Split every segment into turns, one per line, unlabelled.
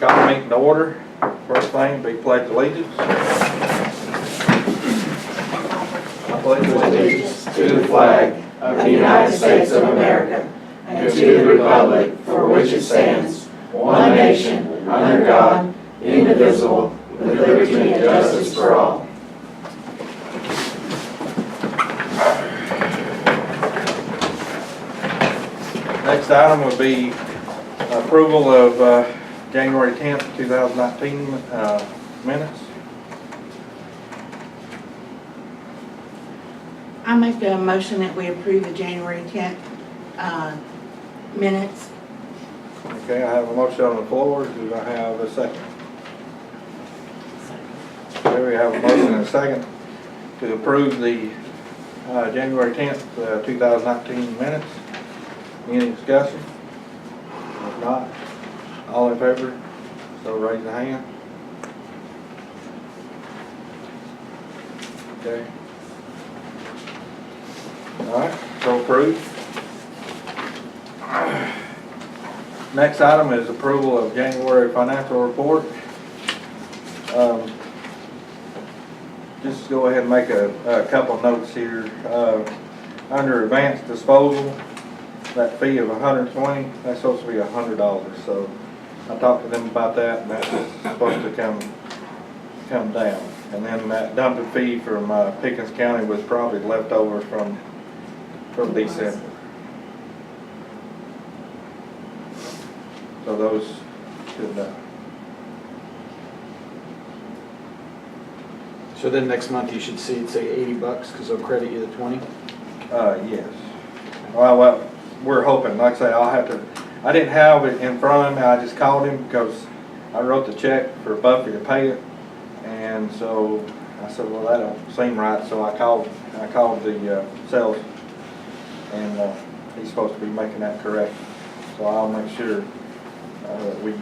Call the meeting to order. First thing, be pledge allegiance. I pledge
Allegiance to the flag of the United States of America and to the republic for which it stands, one nation, under God, indivisible, with liberty and justice for all.
Next item would be approval of January 10th, 2019 minutes.
I make a motion that we approve the January 10th minutes.
Okay, I have a motion on the floor. Do I have a second? Okay, we have a motion and a second to approve the January 10th, 2019 minutes. Any discussion? If not, all in favor, so raise the hand. Okay. All right, so approved. Next item is approval of January financial report. Just go ahead and make a couple notes here. Under advanced disposal, that fee of $120, that's supposed to be $100. So I talked to them about that, and that's supposed to come down. And then that dumping fee from Pickens County was probably left over from December. So those should.
So then next month you should see it say $80 because they'll credit you the 20.
Yes. Well, we're hoping. Like I say, I didn't have it in front of me. I just called him because I wrote the check for Buffy to pay it, and so I said, well, that don't seem right. So I called the sales, and he's supposed to be making that correct. So I'll make sure that we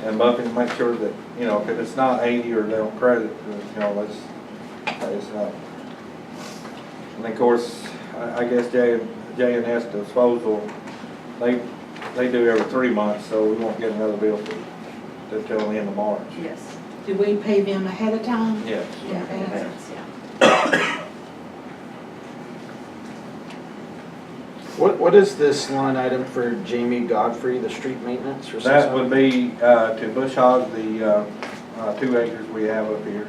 and Buffy to make sure that if it's not 80 or they don't credit, let's it's not. And then of course, I guess J&S disposal, they do every 3 months, so we won't get another bill until the end of March.
Yes. Do we pay them ahead of time?
Yes.
Yeah, ahead.
What is this line item for Jamie Godfrey, the street maintenance or something?
That would be to bush hog the 2 acres we have up here.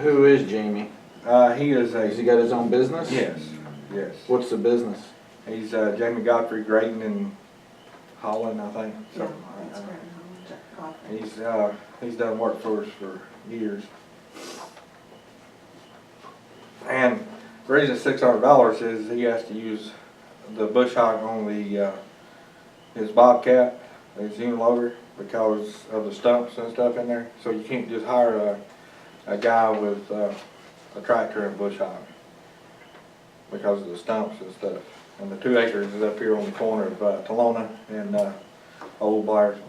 Who is Jamie?
He is
Has he got his own business?
yes.
What's the business?
He's Jamie Godfrey Grading in Holland, I think. Something like that. He's done work for us for years. And the reason it's $600 is he has to use the bush hog on the his Bobcat, his uniloader, because of the stumps and stuff in there. So you can't just hire a guy with a tractor and bush hog because of the stumps and stuff. And the 2 acres is up here on the corner of Talona and Old Blairsville.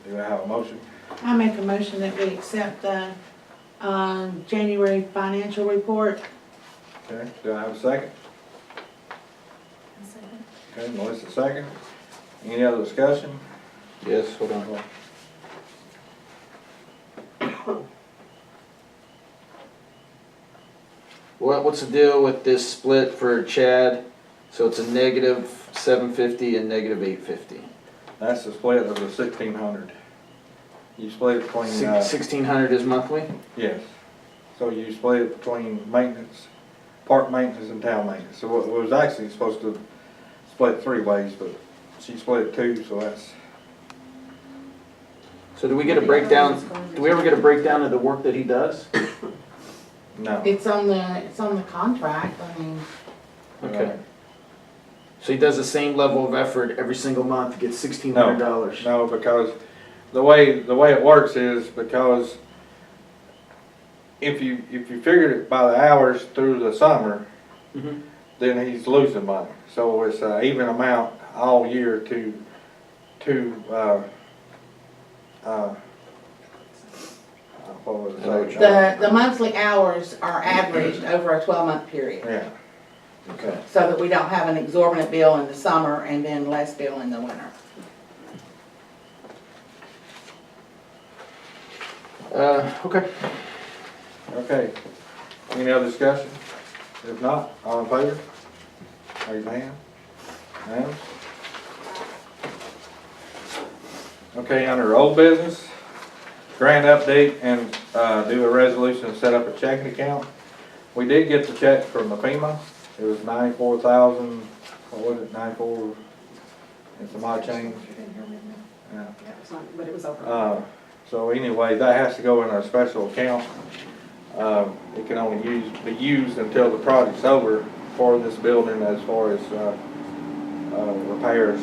Do I have a motion?
I make a motion that we accept the January financial report.
Okay, do I have a second? Okay, Melissa second. Any other discussion?
Yes, hold on. What's the deal with this split for Chad? So it's a negative 750 and negative 850.
That's the split of the 1,600. You split it between,
1,600 is monthly?
yes. So you split it between maintenance, park maintenance and town maintenance. So it was actually supposed to split 3 ways, but she split it 2, so that's.
So do we get a breakdown? Do we ever get a breakdown of the work that he does?
No.
It's on the contract. I mean,
Okay. So he does the same level of effort every single month, gets $1,600.
No, because the way it works is because if you figured it by the hours through the summer, then he's losing money. So it's an even amount all year to to, what was it?
The monthly hours are averaged over a 12-month period,
Yeah, okay.
so that we don't have an exorbitant bill in the summer and then less bill in the winter.
Okay.
Okay. Any other discussion? If not, all in favor? Raise your hand. Hands. Okay, under old business, grant update and, do a resolution to set up a checking account. We did get the check from the FEMA. It was 94,000, what was it, 94, and some odd change. Yeah.
But it was over.
So anyway, that has to go in a special account. It can only be used until the project's over for this building, as far as repairs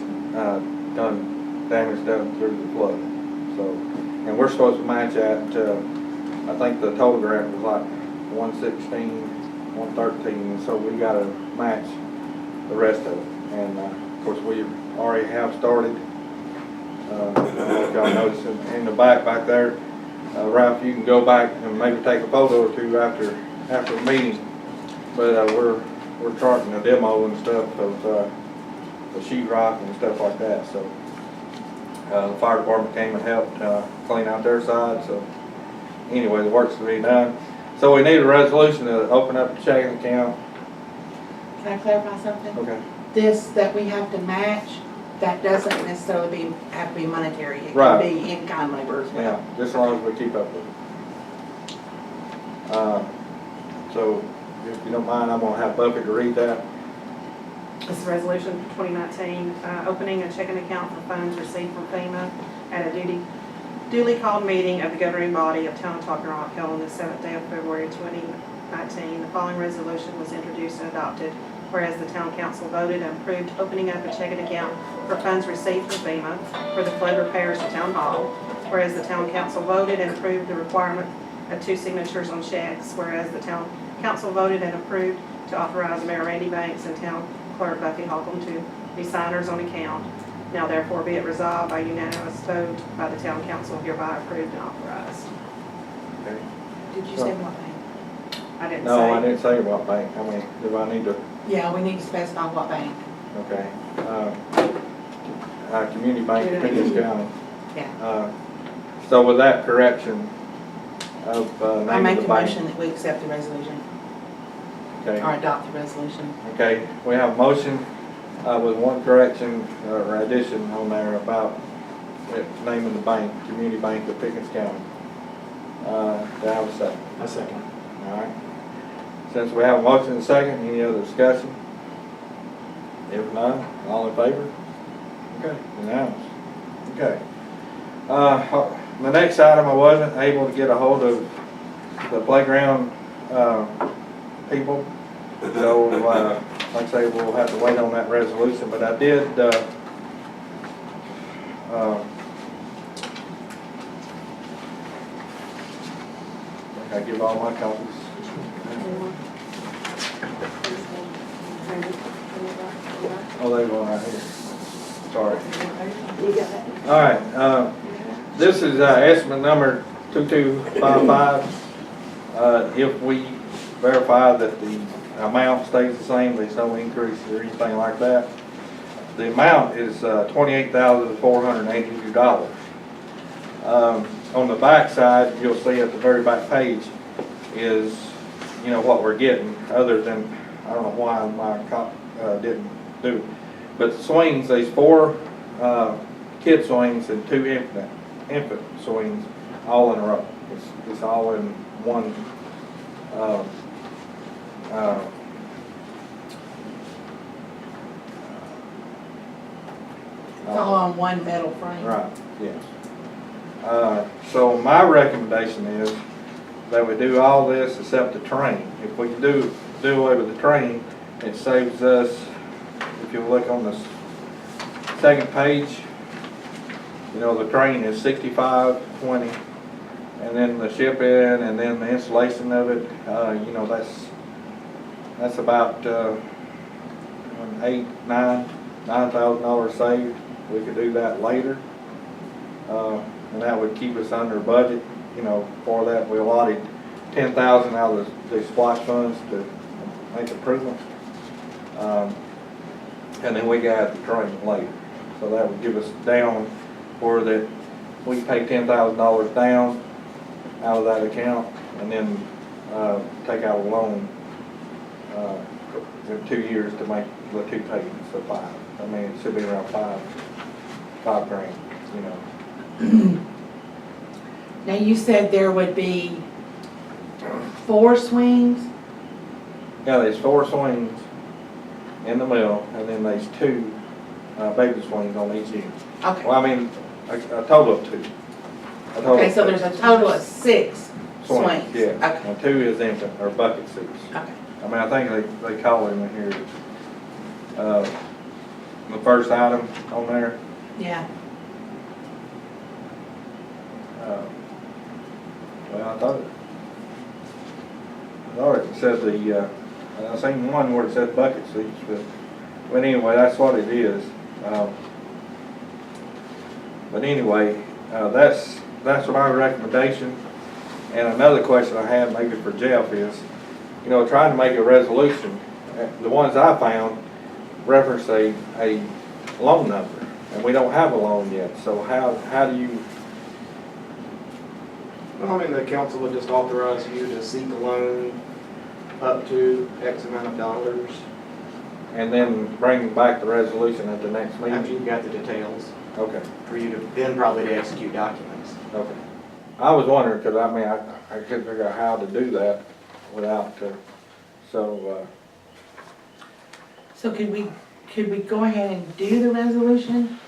damage done through the flood. So, and we're supposed to match that. I think the total grant was like 116, 113, so we got to match the rest of it. And of course, we already have started. Y'all notice in the back there, Ralph, you can go back and maybe take a photo or two after the meeting. But we're charting a demo and stuff of the sheetrock and stuff like that. So the fire department came and helped clean out their side. So anyway, the work's to be done. So we need a resolution to open up a checking account.
Can I clarify something?
Okay.
This that we have to match, that doesn't necessarily have to be monetary. It
Right.
can be in-kind labor as well.
Yeah, just as long as we keep up with it. So if you don't mind, I'm gonna have Buffett to read that.
This is resolution 2019, opening a checking account for funds received from FEMA at a duly called meeting of the governing body of Town of Talking Rock held on the 7th day of February 2019. The following resolution was introduced and adopted, whereas the town council voted and approved opening up a checking account for funds received from FEMA for the flood repairs to Town Hall, whereas the town council voted and approved the requirement of 2 signatures on checks, whereas the town council voted and approved to authorize Mayor Randy Banks and town clerk Buffy Holcomb to be signers on account. Now therefore be it resolved by unanimous vote by the town council, hereby approved and authorized.
Okay.
Did you say what bank?
I didn't
No, I
say,
didn't say what bank. I mean, do I need to?
Yeah, we need to specify what bank.
Okay. Community Bank of Pickens County.
Yeah.
So with that correction of
I
name
make
of
a
the bank.
motion that we accept the resolution,
Okay.
or adopt the resolution.
Okay, we have a motion with one correction or addition on there about the name of the bank, Community Bank of Pickens County. Do I have a second?
A second.
All right. Since we have a motion and a second, any other discussion? If none, all in favor? Okay, unanimous. Okay. The next item, I wasn't able to get a hold of the playground people. So, like I say, we'll have to wait on that resolution, but I did, I give all my copies. Oh, they go right here. Sorry.
you got that?
All right, this is estimate number 2255. If we verify that the amount stays the same, there's no increase or anything like that, the amount is $28,482. On the back side, you'll see at the very back page is, you know, what we're getting, other than, I don't know why my cop didn't do it. But the swings, there's 4 kid swings and 2 infant swings, all in a row. It's all in one.
It's all on one metal frame.
Right, yes. So my recommendation is that we do all this except the train. If we can do away with the train, it saves us, if you look on the second page, you know, the train is $65.20, and then the shipping and then the installation of it, you know, that's about $9,000 saved. we could do that later. And that would keep us under budget, you know, for that. We allotted 10,000 out of the splash funds to make improvements. And then we got the training later. So that would give us down for that, we pay $10,000 down out of that account and then take out a loan in 2 years to make the 2 payments, so 5. I mean, it should be around $5 grand, you know.
Now, you said there would be 4 swings?
Yeah, there's 4 swings in the middle, and then there's 2 baby swings on each end.
Okay.
Well, I mean, a total of 2. A total
Okay,
of
so there's a total of 6 swings?
Yeah,
Okay.
and 2 is infant, or bucket seats.
Okay.
I mean, I think they call him in here, the first item on there.
Yeah.
Well, I thought it said I seen one where it said bucket seats, but anyway, that's what it is. But anyway, that's my recommendation. And another question I have maybe for Jeff is, you know, trying to make a resolution, the ones I found reference a loan number, and we don't have a loan yet, so how do you?
Well, I mean, the council would just authorize you to seek a loan up to X amount of dollars.
And then bring back the resolution at the next
After
meeting?
you've got the details,
Okay,
for you to, then probably to execute documents.
okay. I was wondering, because I mean, I couldn't figure out how to do that without,
So could we go ahead and do the resolution?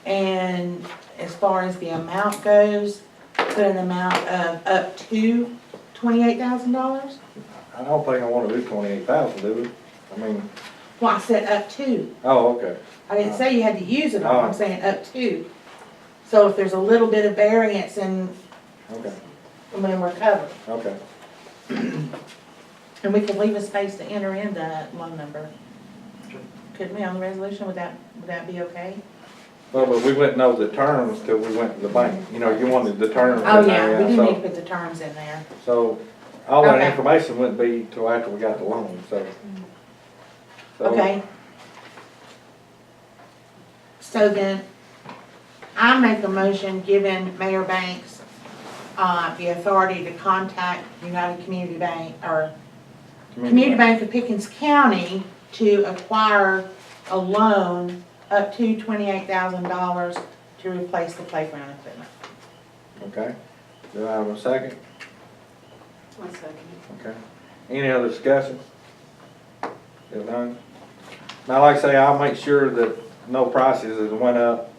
And as far as the amount goes, put an amount of up to $28,000?
I don't think I want to do 28,000, do we? I mean,
Well, I said up to.
oh, okay,
I didn't say you had to use it all, I'm saying up to. So if there's a little bit of variance, and
okay,
then we're covered.
okay.
And we could leave a space to enter in that loan number. Could we on the resolution, would that be okay?
Well, but we wouldn't know the terms till we went to the bank. You know, you wanted the terms
Oh,
in
yeah,
there,
we do
so-
need to put the terms in there.
So, all that
Okay.
information wouldn't be till after we got the loan, so.
Okay. So then, I make a motion giving Mayor Banks, the authority to contact United Community Bank, or Community Bank of Pickens County to acquire a loan up to $28,000 to replace the playground equipment.
Okay, do I have a second?
1 second.
Okay. Any other discussion? If none? Now, like I say, I'll make sure that no prices has went up.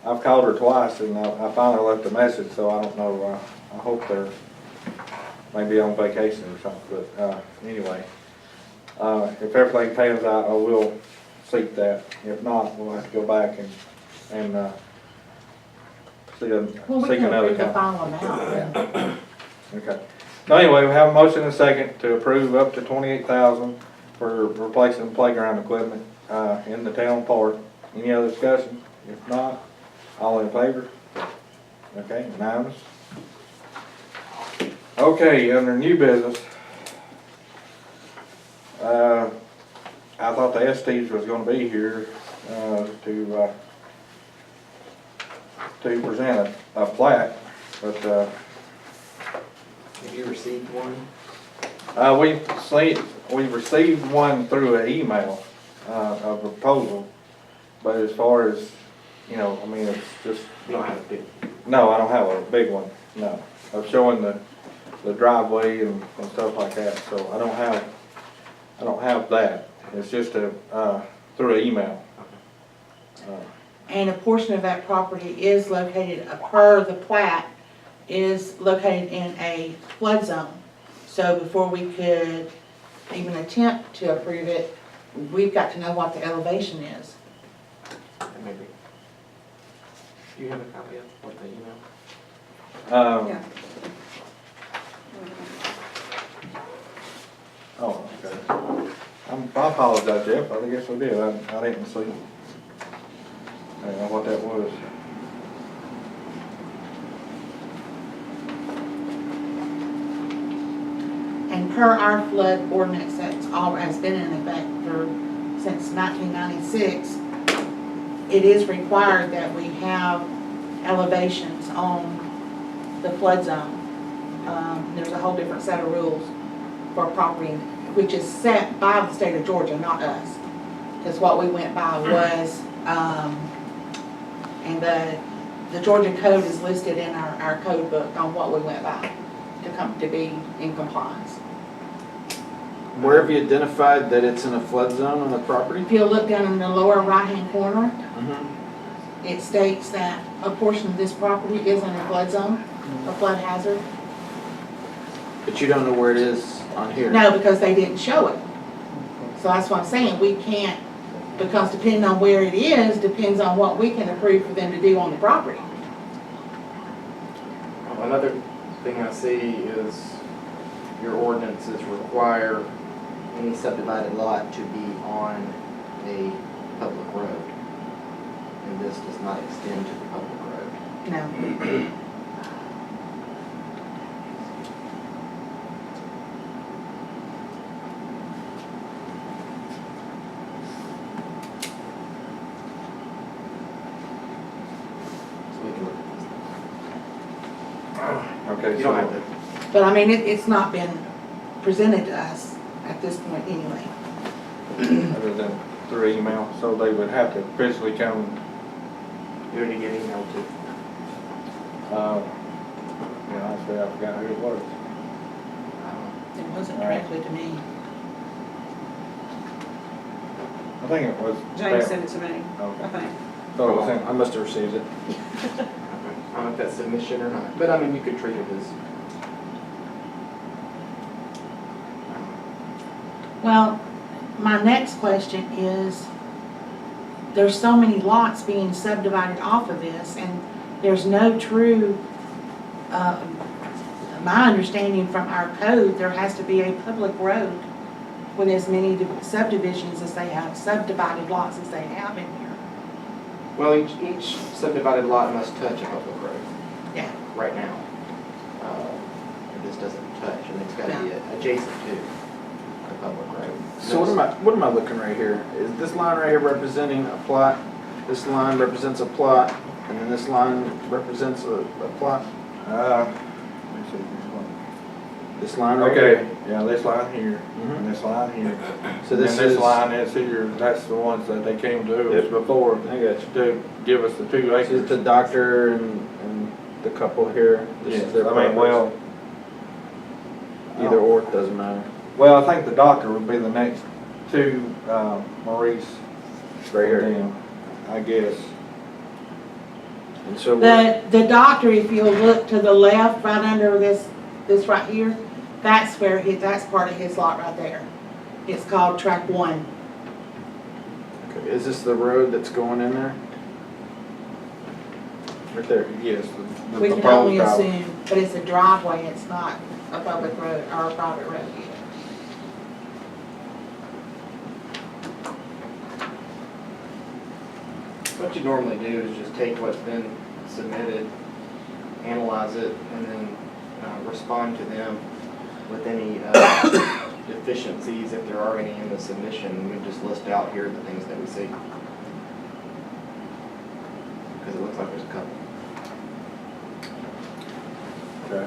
I've called her twice and I finally left a message, so I don't know, I hope they're maybe on vacation or something, but, anyway. If everything pans out, I will seek that. If not, we'll have to go back and
Well, we
seek
can
another
approve the
company.
final amount.
Yeah. Okay. So anyway, we have a motion and a second to approve up to 28,000 for replacing playground equipment, in the town park. Any other discussion? If not, all in favor? Okay, unanimous. Okay, under new business, I thought the Estes was gonna be here, to present a plat, but,
Have you received one?
we received one through an email, a proposal, but as far as, you know, I mean, it's just,
You don't have a big.
no, I don't have a big one, no. Of showing the driveway and stuff like that, so I don't have that. It's just through an email.
And a portion of that property is located, per the plat, is located in a flood zone. So before we could even attempt to approve it, we've got to know what the elevation is.
Maybe. Do you have a copy of what the email?
Yeah.
Oh, okay. I apologize, Jeff, I guess I did, I didn't see. Yeah. what that was.
And per our flood ordinance that's all, has been in effect since 1996, it is required that we have elevations on the flood zone. There's a whole different set of rules for property, which is set by the state of Georgia, not us. Because what we went by was, and the Georgia code is listed in our code book on what we went by to be in compliance.
Where have you identified that it's in a flood zone on the property?
If you look down in the lower right-hand corner,
Mm-hmm.
it states that a portion of this property is in a flood zone, a flood hazard.
But you don't know where it is on here?
No, because they didn't show it. So that's what I'm saying, we can't, because depending on where it is, depends on what we can approve for them to do on the property.
Another thing I see is your ordinances require any subdivided lot to be on a public road. And this does not extend to the public road.
No.
So we can look at
Okay,
this. You don't have
so,
to.
But I mean, it's not been presented to us at this point anyway.
other than through email, so they would have to physically come,
You already get emailed to.
honestly, I forgot who it was.
It wasn't directly to me.
I think it was.
James sent it to me, I
Okay.
think.
So it was in,
I must have received it.
I don't know if that's submission or not, but I mean, you could treat it as.
Well, my next question is, there's so many lots being subdivided off of this, and there's no true, my understanding from our code, there has to be a public road with as many subdivisions as they have, subdivided lots as they have in here.
Well, each subdivided lot must touch a public road
Yeah.
right now. And this doesn't touch, and it's gotta be adjacent to the public road.
So what am I looking right here? Is this line right here representing a plot? This line represents a plot, and then this line represents a plot?
let me see this
This line
one.
right
Okay,
here?
yeah, this line here,
Mhm.
and this line here.
So
And
this
this
is.
line is here, that's the ones that they came to us before
I got you.
to give us the 2
This is
acres.
the doctor and the couple here. This
Yes,
is their
I mean, well,
Either or, it doesn't matter.
well, I think the doctor would be the next 2, Maurice.
Right here.
and them, I guess.
And so we're,
The doctor, if you'll look to the left, right under this right here, that's where that's part of his lot right there. It's called track 1.
okay, is this the road that's going in there? Right there.
Yes, the
We can
proposed
only
driveway.
assume, but it's a driveway, it's not a public road or a private road either.
What you normally do is just take what's been submitted, analyze it, and then respond to them with any deficiencies, if there are any in the submission. We just list out here the things that we see. Because it looks like there's a couple.
Okay.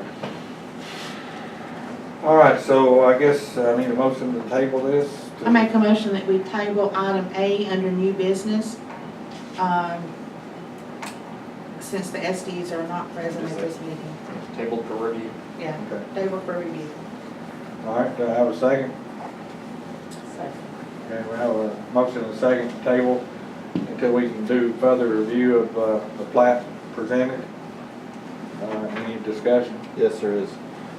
All right, so I guess I need a motion to table this.
I make a motion that we table item A under new business, since the SDs are not present at this meeting.
It's tabled for review.
Yeah,
Okay.
table for review.
All right, do I have a second? Okay, we have a motion and a second to table until we can do further review of the plat presented. Any discussion?
Yes, there is.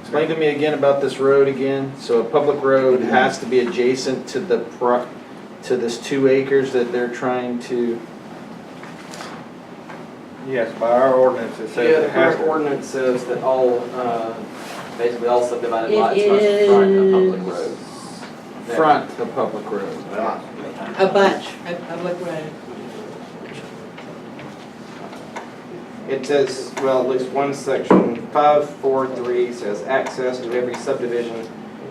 Explain to me again about this road again. So a public road has to be adjacent to to this 2 acres that they're trying to.
Yes, by our ordinance, it says
Yeah, the
it has
current
to.
ordinance says that all, basically all subdivided
It
lots must front a public road.
Front the public road.
Not
A bunch, a public road.
It says, well, at least one section, 543 says access to every subdivision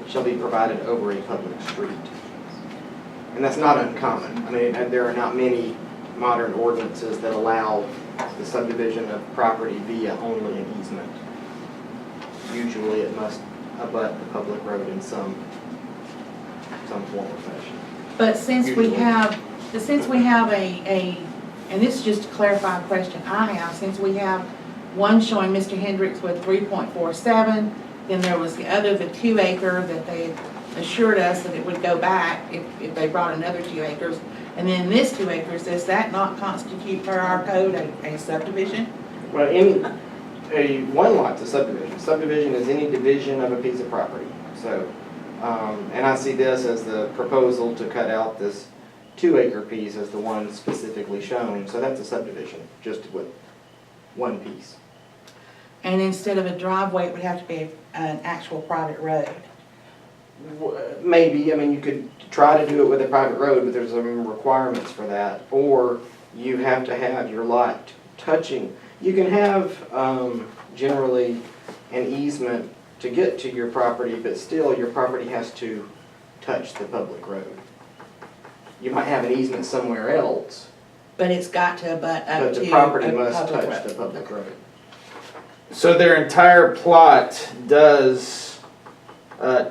shall be provided over a public street. And that's not uncommon. I mean, there are not many modern ordinances that allow the subdivision of property via only an easement. Usually it must abut the public road in some form or fashion.
But since we
Usually.
have a, and this is just to clarify a question I have, since we have one showing Mr. Hendricks with 3.47, then there was the other, the 2 acre that they assured us that it would go back if they brought another 2 acres. And then this 2 acres, does that not constitute per our code a subdivision?
Well, a one lot's a subdivision. Subdivision is any division of a piece of property. So, and I see this as the proposal to cut out this 2 acre piece as the one specifically shown. So that's a subdivision, just with one piece.
And instead of a driveway, it would have to be an actual private road.
Maybe, I mean, you could try to do it with a private road, but there's some requirements for that. Or you have to have your lot touching. You can have generally an easement to get to your property, but still your property has to touch the public road. You might have an easement somewhere else,
But it's got to abut up
but
to
the property
a
must
public
touch
road.
the public road.
So their entire plot does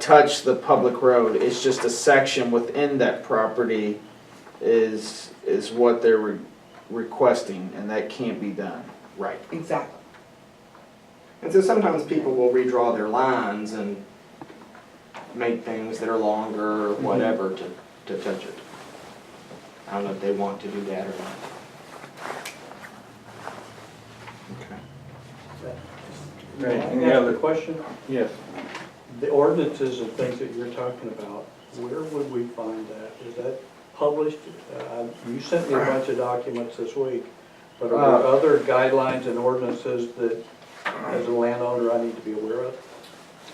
touch the public road. It's just a section within that property is what they're requesting, and that can't be done.
Right.
Exactly.
And so sometimes people will redraw their lines and make things that are longer or whatever to touch it. I don't know if they want to do that or not.
Right,
Can
any
I ask
other-
a question?
Yes.
The ordinances and things that you're talking about, where would we find that? Is that published? You sent me a bunch of documents this week, but are there other guidelines and ordinances that, as a landowner, I need to be aware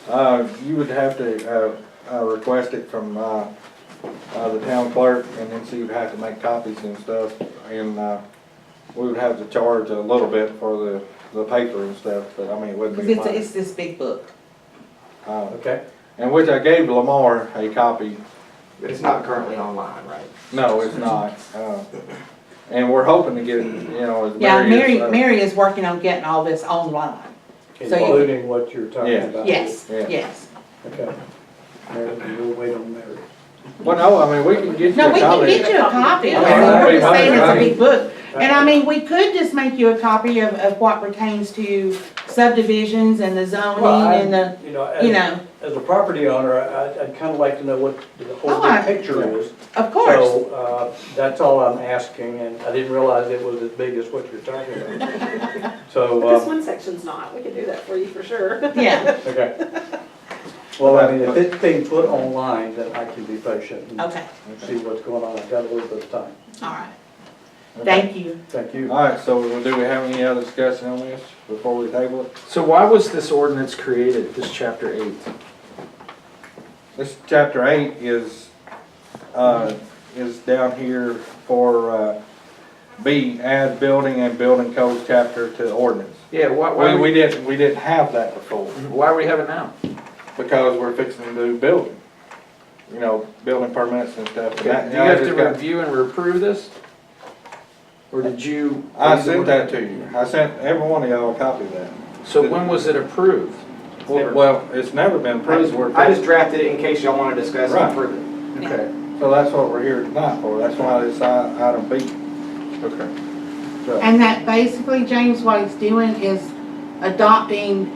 of?
You would have to request it from the town clerk, and then she would have to make copies and stuff, and we would have to charge a little bit for the paper and stuff, but I mean, it wouldn't be
Because
much.
it's this big book.
Okay,
And which I gave Lamar a copy.
But it's not currently online, right?
No, it's not. And we're hoping to get, as
Yeah,
Mary is.
Mary is working on getting all this online. So you-
including what you're talking
Yeah.
about?
Yes,
Yeah.
yes.
Okay. Mary, we'll wait on Mary.
Well, no, I mean, we can get you
No,
a
we can
copy.
get you a copy. I
Okay.
mean, we're just saying it's a
Right.
big book. And I mean, we could just make you a copy of what pertains to subdivisions and the zoning and the,
As a property owner, I'd kind of like to know what the whole
Oh, I-
big picture is.
of course.
So, that's all I'm asking, and I didn't realize it was as big as what you're talking about. So,
But this one section's not, we can do that for you for sure.
Yeah,
okay. Well, I mean, if it's being put online, then I can be patient and
okay,
see what's going on. I've got a little bit of time.
all right. Thank you.
Thank you.
All right, so do we have any other discussion on this before we table it?
So why was this ordinance created, this chapter 8?
This chapter 8 is down here for, B, add building and building codes chapter to the ordinance.
Yeah, why
We didn't have that before,
why we have it now?
because we're fixing to do building. Building permits and stuff.
Okay, do you have to review and reprove this? Or did you?
I sent that to you. I sent every one of y'all a copy of that.
So when was it approved?
Well, it's never been approved.
I just drafted it in case y'all want to discuss
Right.
it further.
Okay,
So that's what we're here tonight for. That's why this item B.
okay.
So,
And that basically, James, what it's doing is adopting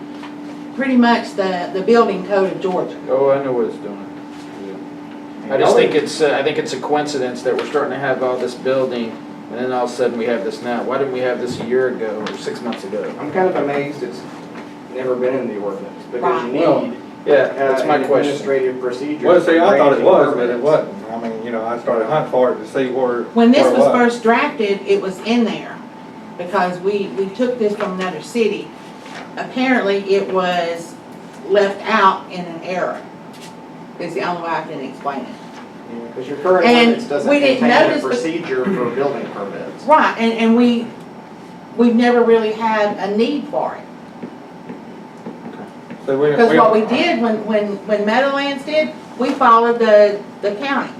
pretty much the building code of Georgia.
Oh, I know what it's doing. I just think it's a coincidence that we're starting to have all this building, and then all of a sudden we have this now. Why didn't we have this a year ago or 6 months ago?
I'm kind of amazed it's never been in the ordinance, because you
Well,
need
Yeah, that's my
an
question.
administrative procedure.
well, see, I thought it
for
was,
granting
but it
permits.
wasn't. I mean, I started hunting for it to see where.
When this
where it
was first drafted, it was in there, because we took this from another city. Apparently, it was left out in an error, is the only way I can explain it.
Because your current
And
ordinance doesn't
we didn't
contain a
notice, but-
procedure for building permits.
Right, and we we've never really had a need for it.
So we,
Because what we did when Meadowlands did, we followed the county.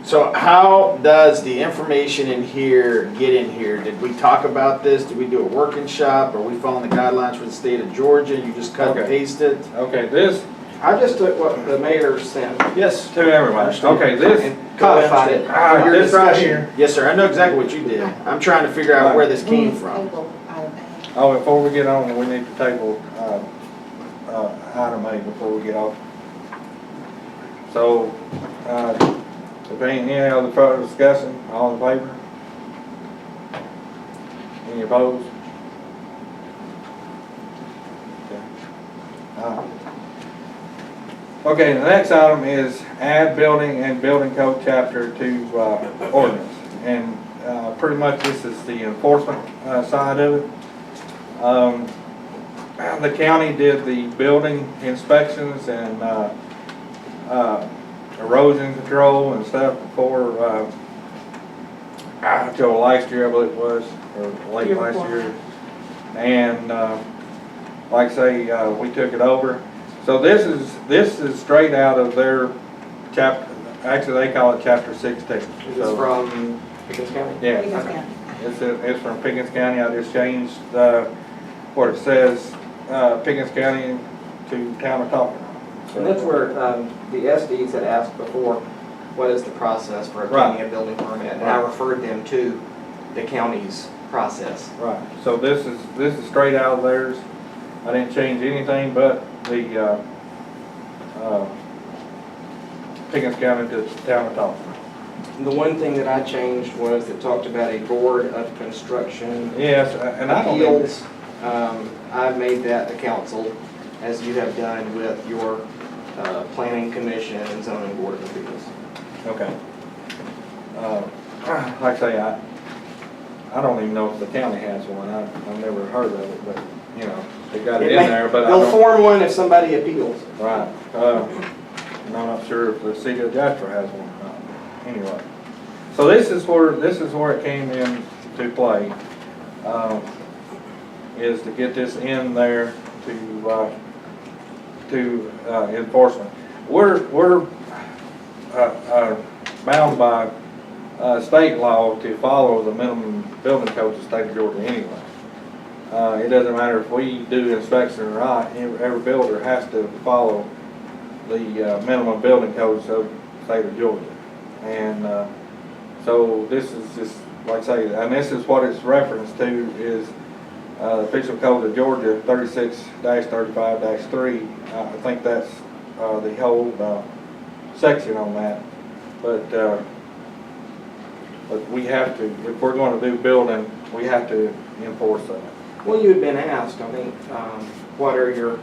So how does the information in here get in here? Did we talk about this? Did we do a working shop? Are we following the guidelines for the state of Georgia? You just cut and
Okay.
paste it?
Okay, this,
I just took what the mayor sent
Yes.
to everybody, okay, this,
and codified it
Ah,
for your
this right
discussion.
here.
Yes, sir. I know exactly what you did. I'm trying to figure out where this came from.
Table item A.
Oh, before we get on, we need to table, item A before we get off. So, if ain't any other further discussion, all in favor? Any opposed? Okay. Okay, the next item is add building and building code chapter to, ordinance. And, pretty much this is the enforcement, side of it. The county did the building inspections and, erosion control and stuff before, until last year, I believe it was, or late
Year
last
before.
year. And, like I say, we took it over. So this is straight out of their chapter, actually they call it chapter 16.
Is this
So,
from Pickens County?
yeah.
Pickens County.
It's from Pickens County. I just changed, where it says, Pickens County to town of Talking.
And that's where the Estes had asked before, what is the process for obtaining a building permit? And I
Right.
referred them to the county's process.
Right, so this is straight out of theirs. I didn't change anything but the, Pickens County to town of Talking.
The one thing that I changed was it talked about a board of construction
Yes, and I don't think,
appeals. I've made that the council, as you have done with your planning commission and zoning board of appeals.
okay. Like I say, I don't even know if the county has one. I've never heard of it, but, you know, they got it in there, but I
They'll
don't.
form one if somebody appeals.
Right, and I'm not sure if the city of Jasper has one or not, anyway. So this is where it came in to play, is to get this in there to enforcement. We're bound by, state law to follow the minimum building codes of the state of Georgia anyway. It doesn't matter if we do inspection or not, every builder has to follow the minimum building codes of the state of Georgia. And so this is just, like I say, and this is what it's referenced to is official code of Georgia 36-35-3. I think that's the whole section on that. But we have to, if we're going to do building, we have to enforce that.
Well, you had been asked, I think, what are your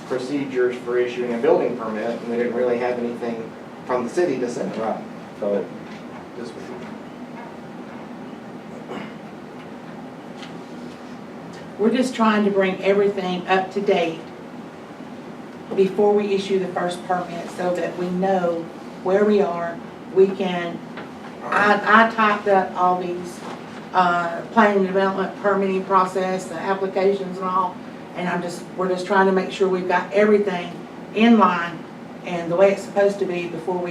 procedures for issuing a building permit? And they didn't really have anything from the city to send.
Right. So,
This was-
We're just trying to bring everything up to date before we issue the first permit so that we know where we are. We can, I typed up all these planning and development permitting process, the applications and all, and we're just trying to make sure we've got everything in line and the way it's supposed to be before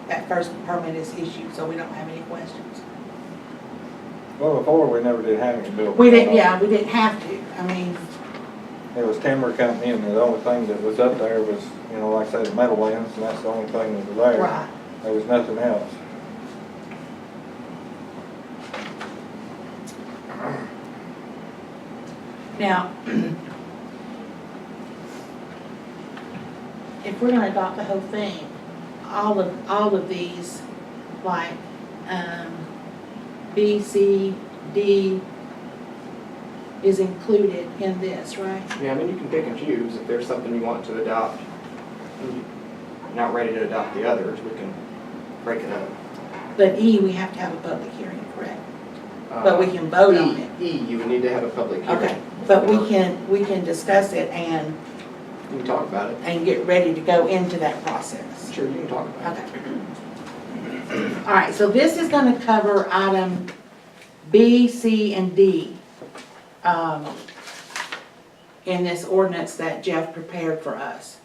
that first permit is issued, so we don't have any questions.
well, before we never did have any building.
We didn't have to, I mean,
It was timber company, and the only thing that was up there was, you know, like I said, the Meadowlands, and that's the only thing that was there.
right.
There was nothing else.
Now, if we're gonna adopt the whole thing, all of these, like, B, C, D is included in this, right?
Yeah, I mean, you can pick and choose if there's something you want to adopt. And you're not ready to adopt the others, we can break it up.
But E, we have to have a public hearing, correct? But we can vote on it.
E, you would need to have a public hearing.
Okay, but we can discuss it and
You can talk about it.
get ready to go into that process.
Sure, you can talk about it.
Okay. All right, so this is gonna cover item B, C, and D. in this ordinance that Jeff prepared for us.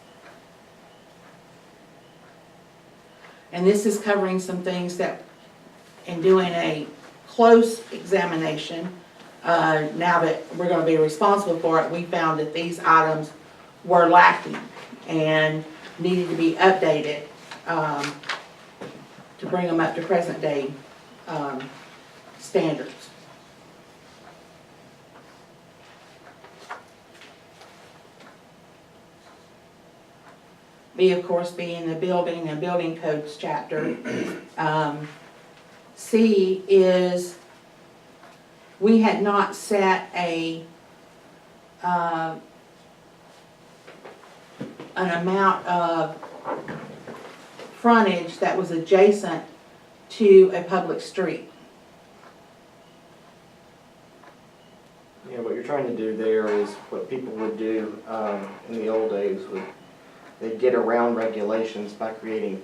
And this is covering some things that, in doing a close examination, now that we're gonna be responsible for it, we found that these items were lacking and needed to be updated, to bring them up to present day, standards. B, of course, being the building and building codes chapter. C is, we had not set an amount of frontage that was adjacent to a public street.
Yeah, what you're trying to do there is what people would do in the old days would, they'd get around regulations by creating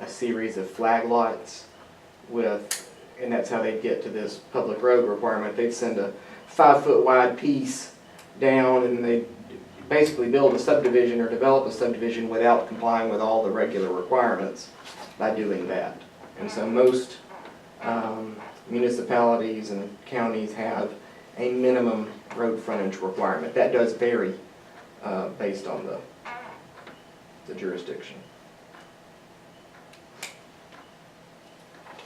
a series of flag lots with, and that's how they'd get to this public road requirement. They'd send a 5-foot wide piece down and they'd basically build a subdivision or develop a subdivision without complying with all the regular requirements by doing that. And so most municipalities and counties have a minimum road frontage requirement. That does vary based on the jurisdiction.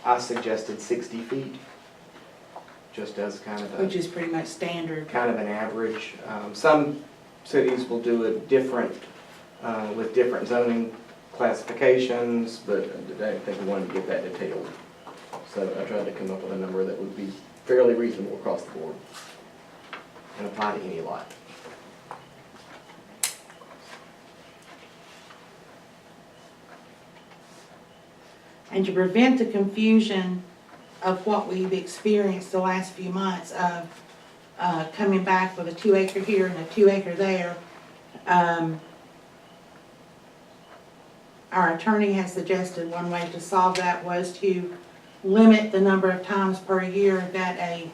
I suggested 60 feet, just as kind of
Which is pretty much standard.
kind of an average. Some cities will do it different, with different zoning classifications, but I didn't think we wanted to get that detailed. So I tried to come up with a number that would be fairly reasonable across the board and apply to any lot.
And to prevent the confusion of what we've experienced the last few months of coming back with a 2 acre here and a 2 acre there, our attorney has suggested one way to solve that was to limit the number of times per year that a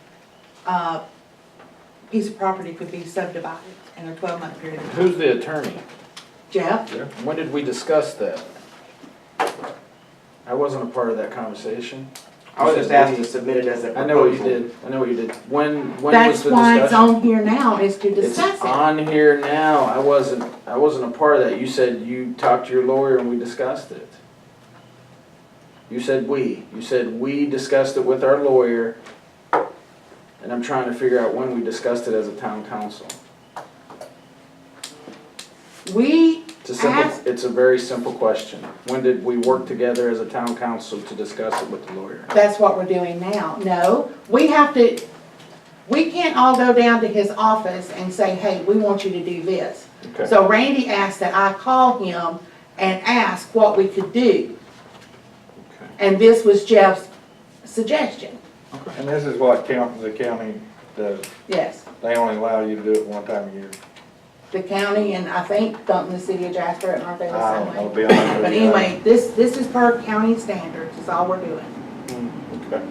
piece of property could be subdivided in a 12-month period of time.
Who's the attorney?
Jeff?
When did we discuss that? I wasn't a part of that conversation.
I was just asked to submit it as a proposal.
I know what you did. I know what you did. When was
That's
the
why it's
discussion?
on here now, is to
It's
discuss it.
on here now. I wasn't a part of that. You said you talked to your lawyer and we discussed it. You said we. You said we discussed it with our lawyer. And I'm trying to figure out when we discussed it as a town council.
We asked,
It's a very simple question. When did we work together as a town council to discuss it with the lawyer?
that's what we're doing now. No, we can't all go down to his office and say, hey, we want you to do this.
Okay.
So Randy asked that I call him and ask what we could do.
Okay.
And this was Jeff's suggestion.
And this is what the county does.
Yes,
They only allow you to do it one time a year.
the county and I think something the city of Jasper, aren't they the
I
same
don't know,
way?
be honest with
But
you.
anyway, this is per county standards, is all we're doing.
Okay.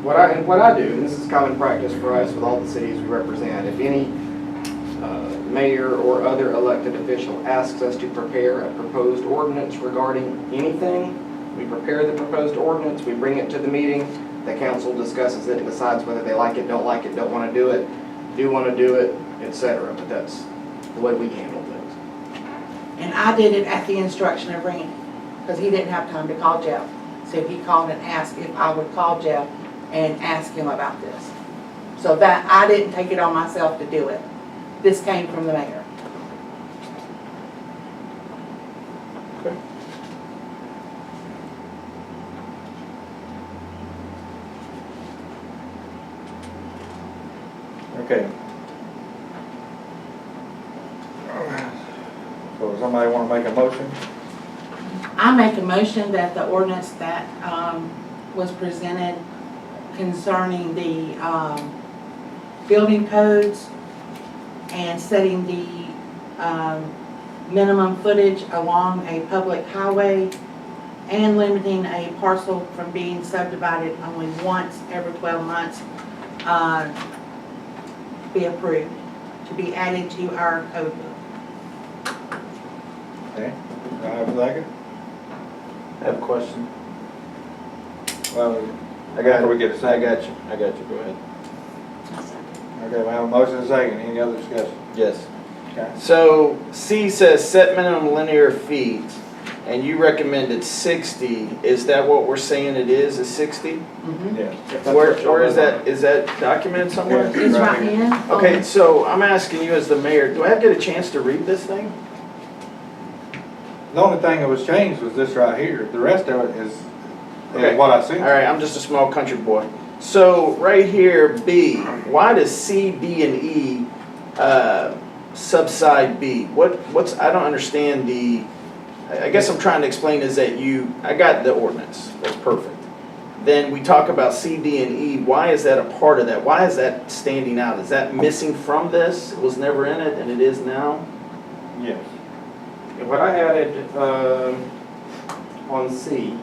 What I do, and this is common practice for us with all the cities we represent, if any mayor or other elected official asks us to prepare a proposed ordinance regarding anything, we prepare the proposed ordinance, we bring it to the meeting, the council discusses it and decides whether they like it, don't want to do it, do want to do it, etc. But that's the way we handle things.
And I did it at the instruction of Randy, because he didn't have time to call Jeff. So he called and asked if I would call Jeff and ask him about this. So that, I didn't take it on myself to do it. This came from the mayor.
Okay.
Okay. So does somebody want to make a motion?
I make a motion that the ordinance that was presented concerning the building codes and setting the minimum footage along a public highway and limiting a parcel from being subdivided only once every 12 months be approved, to be added to our code book.
Okay, do I have a second?
I have a question.
Well,
I got
after we
it.
get a second.
I got you, go ahead.
Okay, we have a motion and a second, any other discussion?
Yes.
Okay.
So C says set minimum linear feet, and you recommended 60. Is that what we're saying it is 60?
Yeah.
Where is that? Is that documented somewhere?
Yes.
It's
Right
right here.
Okay, so I'm asking you as the mayor, do I get a chance to read this thing?
The only thing that was changed was this right here, the rest of it is
Okay.
what I sent.
All right, I'm just a small country boy. So right here, B, why does C, D, and E subside B? What's, I don't understand I guess I'm trying to explain is that I got the ordinance, that's perfect. Then we talk about C, D, and E, why is that a part of that? Why is that standing out? Is that missing from this? It was never in it and it is now?
Yes.
What I added on C,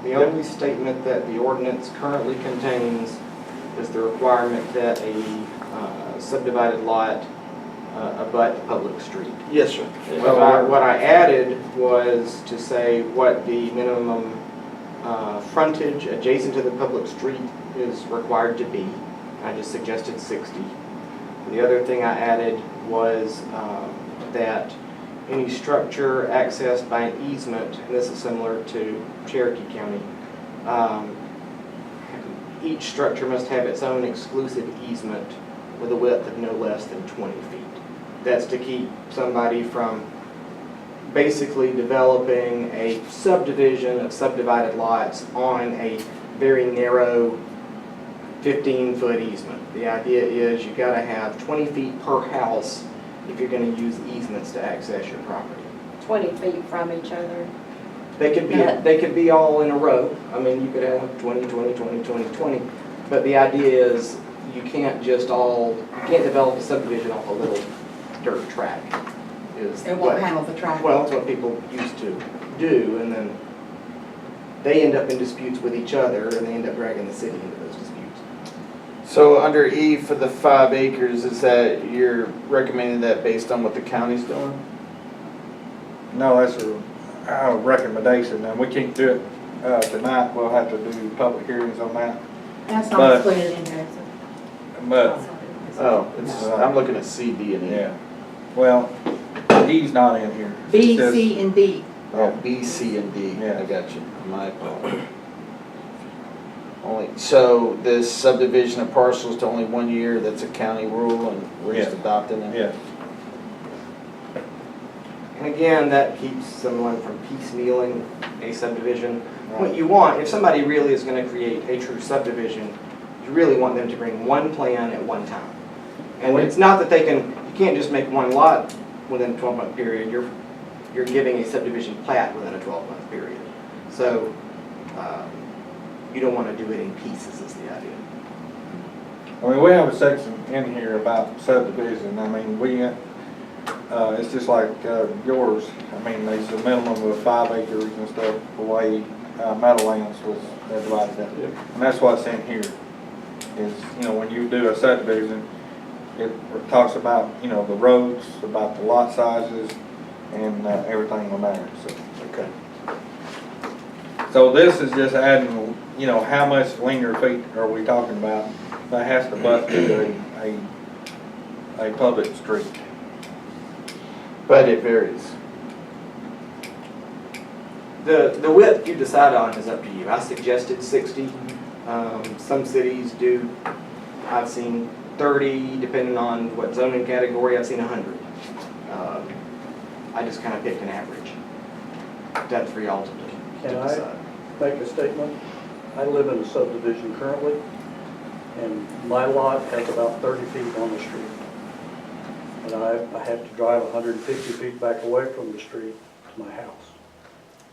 the only statement that the ordinance currently contains is the requirement that a subdivided lot abut the public street.
Yes, sir.
What I added was to say what the minimum frontage adjacent to the public street is required to be. I just suggested 60. The other thing I added was that any structure accessed by an easement, and this is similar to Cherokee County, each structure must have its own exclusive easement with a width of no less than 20 feet. That's to keep somebody from basically developing a subdivision of subdivided lots on a very narrow 15-foot easement. The idea is you've got to have 20 feet per house if you're going to use easements to access your property.
20 feet from each other.
They could be all in a row. I mean, you could have 20, 20, 20, 20, 20. But the idea is you can't develop a subdivision off a little dirt track.
It won't handle the traffic.
Well, that's what people used to do, and then they end up in disputes with each other, and they end up dragging the city into those disputes.
So under E for the 5 acres, is that you're recommending that based on what the county's doing?
No, that's a recommendation, and we can't do it tonight, we'll have to do public hearings on that.
That's
But-
not included in there.
But,
Oh, I'm looking at C, D, and E.
yeah, well, E's not in here.
B,
It says-
C, and D.
Oh, B, C, and D.
Yeah.
I got you. My apologies. So this subdivision of parcels to only 1 year, that's a county rule and we're just
Yeah.
adopting it?
Yeah,
And again, that keeps someone from piecemealing a subdivision. What you want, if somebody really is going to create a true subdivision, you really want them to bring one plan at one time. And it's not that you can't just make one lot within a 12-month period. You're giving a subdivision plat within a 12-month period. So you don't want to do it in pieces is the idea.
I mean, we have a section in here about subdivision, I mean, it's just like yours, I mean, there's a minimum of 5 acres and stuff, the way Meadowlands was divided up. And that's what's in here, is, when you do a subdivision, it talks about, the roads, about the lot sizes, and everything on there, so.
Okay.
So this is just adding, how much linear feet are we talking about that has to butt to a public street?
But it varies.
The width you decide on is up to you. I suggested 60. Some cities do, I've seen 30, depending on what zoning category, I've seen 100. I just kind of picked an average. That's for y'all to
Can I
decide.
make a statement? I live in a subdivision currently, and my lot has about 30 feet on the street. And I have to drive 150 feet back away from the street to my house.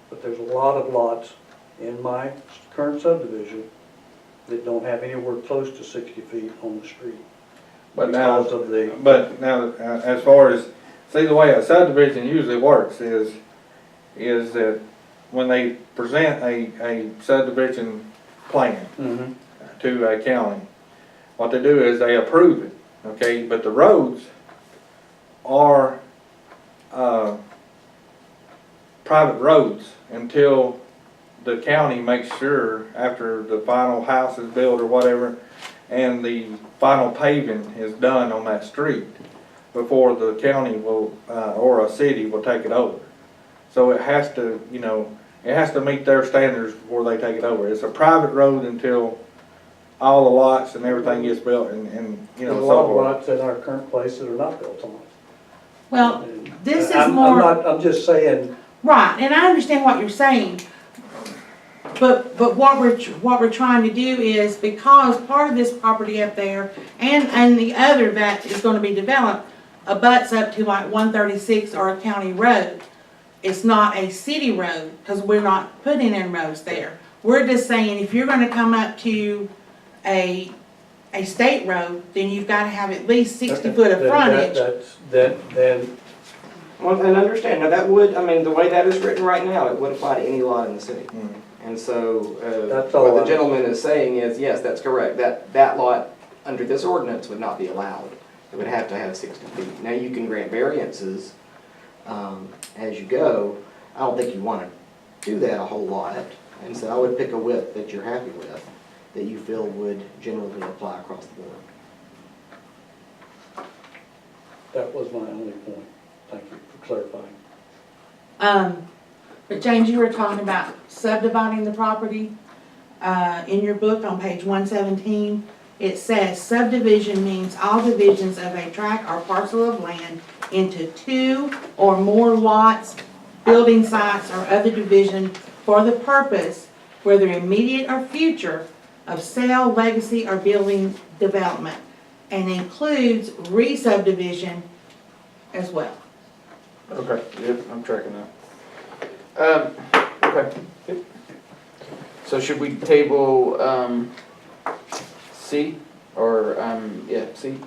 But there's a lot of lots in my current subdivision that don't have anywhere close to 60 feet on the street.
But now,
Because of the,
as far as, see, the way a subdivision usually works is that when they present a subdivision plan to a county, what they do is they approve it. Okay, but the roads are, private roads until the county makes sure, after the final house is built or whatever, and the final paving is done on that street, before the county will, or a city will take it over. So it has to, you know, it has to meet their standards before they take it over. It's a private road until all the lots and everything gets built and you know,
There's a
so
lot of
forth.
lots in our current place that are not built on.
Well,
And
this is
I'm
more.
I'm just saying,
Right, and I understand what you're saying, but what we're trying to do is, because part of this property up there and the other that is gonna be developed abuts up to like 136 or a county road. It's not a city road, because we're not putting in roads there. We're just saying, if you're gonna come up to a state road, then you've gotta have at least 60 foot of frontage.
Then,
Well, and understand, now that would, I mean, the way that is written right now, it would apply to any lot in the city.
Mm.
And so,
That's all
what the
I'm-
gentleman is saying is, yes, that's correct, that lot under this ordinance would not be allowed. It would have to have 60 feet. Now, you can grant variances as you go. I don't think you want to do that a whole lot. And so I would pick a width that you're happy with, that you feel would generally apply across the board.
that was my only point. Thank you for clarifying.
But James, you were talking about subdividing the property. In your book on page 117, it says subdivision means all divisions of a tract or parcel of land into 2 or more lots, building sites, or other division for the purpose, whether immediate or future, of sale, legacy, or building development, and includes re-subdivision as well.
Okay, yep, I'm tracking that. Okay. Yep. So should we table, C, or, yeah, C?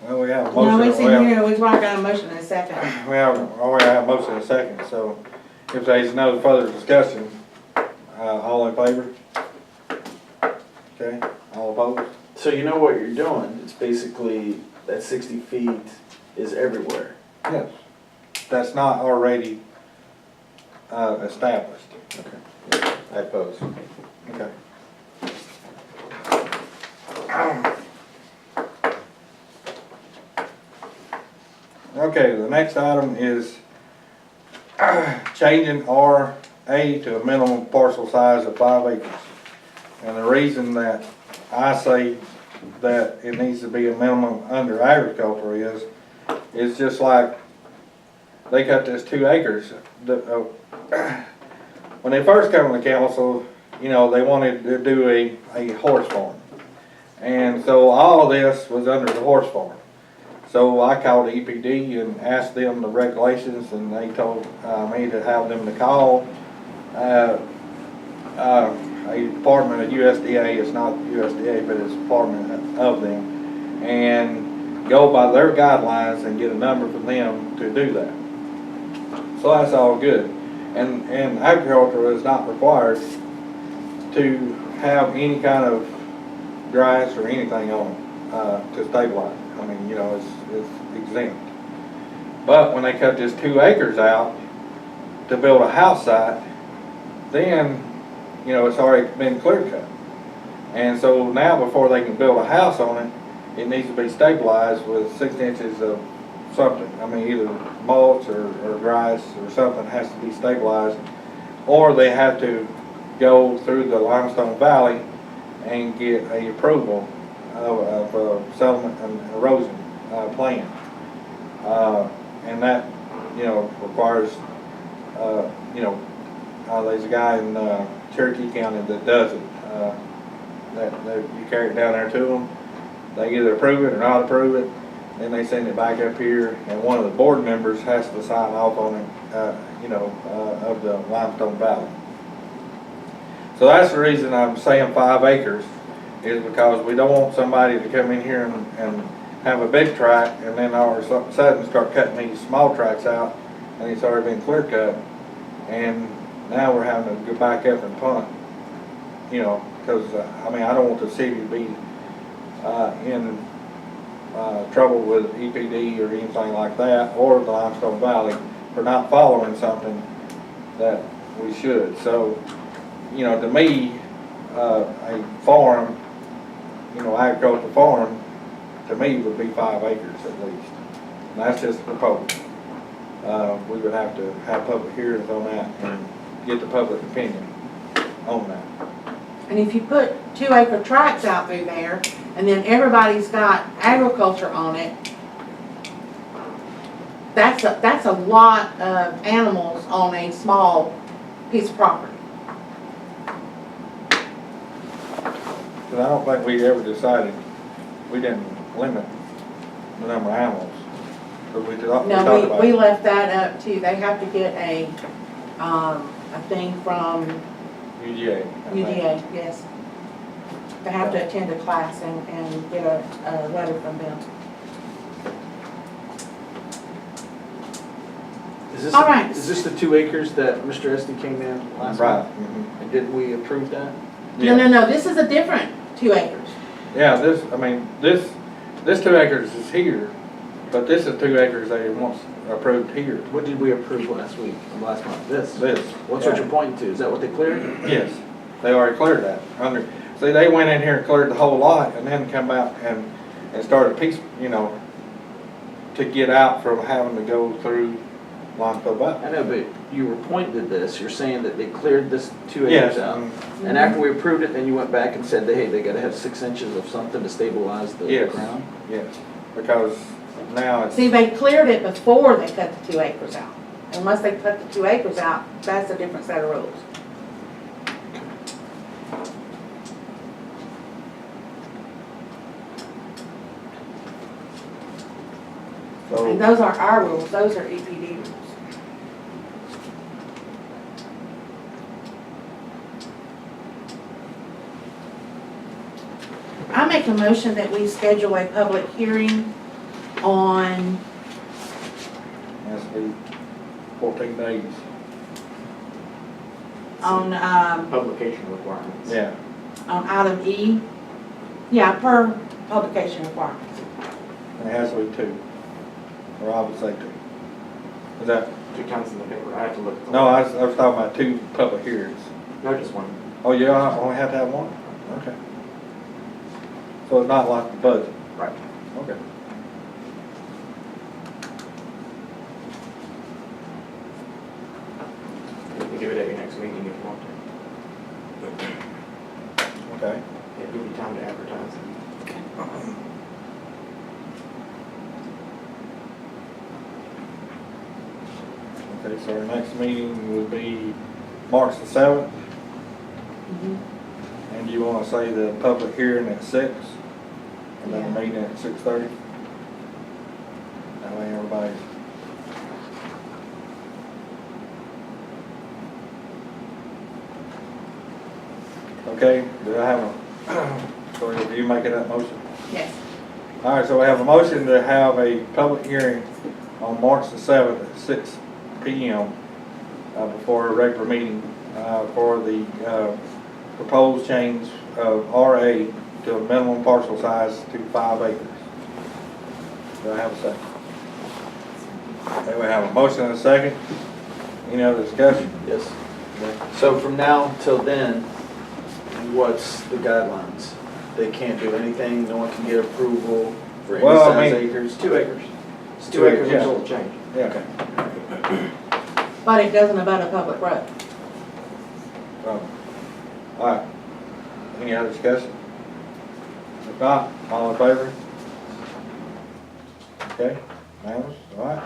Well, we have a
No,
motion.
it's in here, we've already got a motion in a second.
We already have a motion in a second, so if there's no further discussion, all in favor? Okay, all opposed?
So you know what you're doing, it's basically, that 60 feet is everywhere.
Yes. That's not already, established.
Okay. I oppose.
Okay. Okay, the next item is changing RA to a minimum parcel size of 5 acres. And the reason that I say that it needs to be a minimum under agriculture is just like they cut this 2 acres. When they first came to the council, you know, they wanted to do a horse farm. And so all of this was under the horse farm. So I called EPD and asked them the regulations, and they told me to have them to call a department of USDA. It's not USDA, but it's a department of them, and go by their guidelines and get a number from them to do that. So that's all good. And agriculture is not required to have any kind of grass or anything on it to stabilize. I mean, you know, it's exempt. But when they cut this 2 acres out to build a house site, then, you know, it's already been clear cut. And so now before they can build a house on it, it needs to be stabilized with 6 inches of something. I mean, either mulch or grass or something has to be stabilized, or they have to go through the Limestone Valley and get a approval of a settlement and erosion plan. And that, you know, requires, you know, there's a guy in Cherokee County that does it. That you carry it down there to them. They either approve it or not approve it. Then they send it back up here, and one of the board members has to sign off on it, you know, of the Limestone Valley. So that's the reason I'm saying 5 acres, is because we don't want somebody to come in here and have a big tract, and then all of a sudden start cutting these small tracts out, and it's already been clear cut, and now we're having to go back up and punt you know, because, I mean, I don't want the city to be in trouble with EPD or anything like that, or the Limestone Valley, for not following something that we should. So, you know, to me, a farm, you know, agricultural farm, to me would be 5 acres at least. And that's just proposed. We would have to have public hearings on that and get the public opinion on that.
And if you put 2-acre tracts out through there, and then everybody's got agriculture on it, that's a lot of animals on a small piece of property.
Because I don't think we ever decided, we didn't limit the number of animals. But we talked about
We
it.
left that up to, they have to get a thing from
UGA. I think.
UGA, yes. They have to attend a class and get a letter from them. All right.
Is this the 2 acres that Mr. Estes came in last
Right.
month?
Mhm.
And did we approve that?
No, this is a different 2 acres.
Yeah, this, I mean, this 2 acres is here, but this is 2 acres they want approved here.
What did we approve last week, last month? This?
This.
What's
yeah.
what you're pointing to? Is that what they cleared?
Yes, they already cleared that. See, they went in here and cleared the whole lot and then come out and started piece, you know, to get out from having to go through Limestone Valley.
I know, but you were pointing to this, you're saying that they cleared this 2
Yes.
acres out. And after we approved it, then you went back and said that, hey, they gotta have 6 inches of something to stabilize the
Yes.
ground?
Yes, because now it's,
See, they cleared it before they cut the 2 acres out. Unless they cut the 2 acres out, that's a different set of rules.
so,
And those aren't our rules, those are EPD rules. I make a motion that we schedule a public hearing on,
has to be 14 days.
Publication requirements.
Yeah,
on item E. Yeah, per publication requirements.
and it has to be 2, or I would say 2. Is that,
2 times in the paper, I have to look at the.
no, I was talking about 2 public hearings.
No, just 1.
Oh, yeah, I only have to have 1? Okay. So it's not like the budget?
Right.
Okay.
You can do it at your next meeting if you want to.
Okay.
It'll give you time to advertise.
Okay, so our next meeting would be March the 7th. And you want to say the public hearing at 6? And then the meeting at 6:30? That way everybody's... Okay, do I have a, so are you making that motion?
Yes.
All right, so we have a motion to have a public hearing on March the 7th at 6 p.m. Before a regular meeting for the proposed change of RA to a minimum parcel size to 5 acres. Do I have a second? Okay, we have a motion and a second. Any other discussion?
Yes. So from now till then, what's the guidelines? They can't do anything, no one can get approval for any
Well, I
size
mean-
acres?
2 acres. It's 2
2
acres
acres,
until it change.
Yeah.
But it doesn't abut a public road.
All right. Any other discussion? If not, all in favor? Okay, unanimous, all right.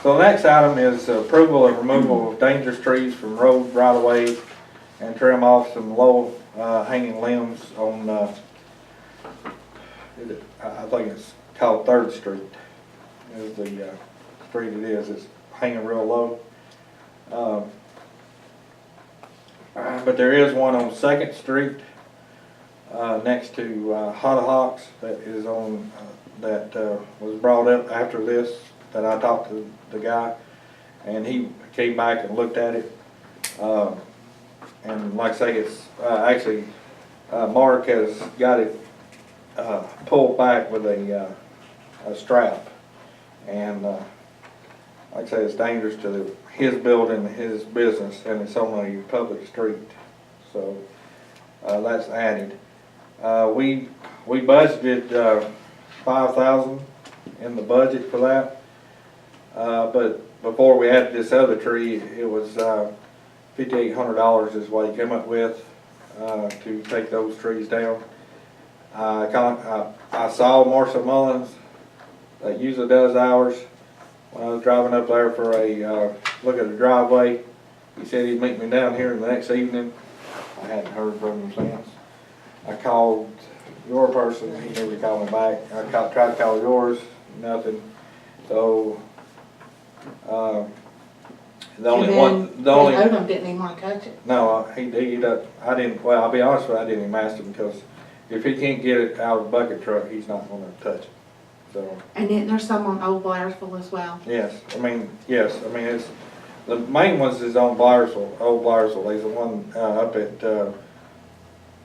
So the next item is approval of removal of dangerous trees from road right-of-ways and trim off some low hanging limbs on, I think it's called 3rd Street is the street it is. It's hanging real low. But there is one on 2nd Street next to Hot Hawks that is on, that was brought up after this, that I talked to the guy, and he came back and looked at it. And like I say, it's, actually, Mark has got it, pulled back with a strap. And, like I say, it's dangerous to his building, his business, and it's on a public street. So, that's added. We budgeted, 5,000 in the budget for that. But before we added this other tree, it was, $5,800 is what he came up with, to take those trees down. I saw Marshall Mullins, that usually does ours. When I was driving up there for a, look at the driveway, he said he'd meet me down here the next evening. I hadn't heard from him since. I called your person, he never called me back. I tried to call yours, nothing. So, the only one, the only.
Odom didn't even want to touch it.
No, he doesn't, I didn't, well, I'll be honest with you, I didn't even ask him, because if he can't get it out of the bucket truck, he's not gonna touch it, so.
And then there's some on Old Blairsville as well.
Yes, I mean, it's, the main ones is on Blairsville, Old Blairsville, there's the one, up at,